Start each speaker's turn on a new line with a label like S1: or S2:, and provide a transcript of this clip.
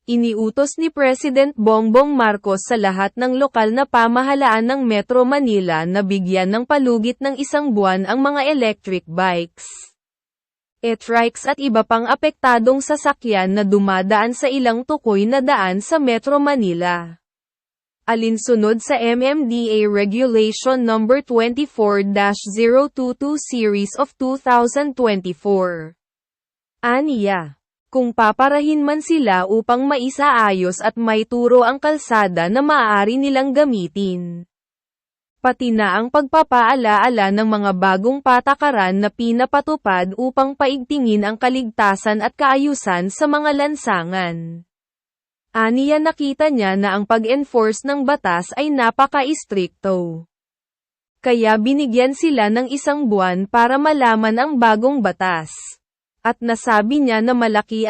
S1: Iniutos ni President Bongbong Marcos sa lahat ng lokal na pamahalaan ng Metro Manila na bigyan ng palugit ng 1 buwan ang mga electric bikes, e-trikes at iba pang apektadong sasakyan na dumadaan sa ilang tukoy na daan sa Metro Manila. Alinsunod sa MMDA Regulation No. 24-022 Series of 2024. Aniya, kung paparahin man sila upang maisaayos at maituro ang kalsada na maaari nilang gamitin, pati na ang pagpapaalaala ng mga bagong patakaran na pinapatupad upang paigtingin ang kaligtasan at kaayusan sa mga lansangan. Aniya nakita niya na ang pag-enforce ng batas ay napaka-istrikto. Kaya binigyan sila ng 1 buwan para malaman ang bagong batas. At nasabi niya na malaki ang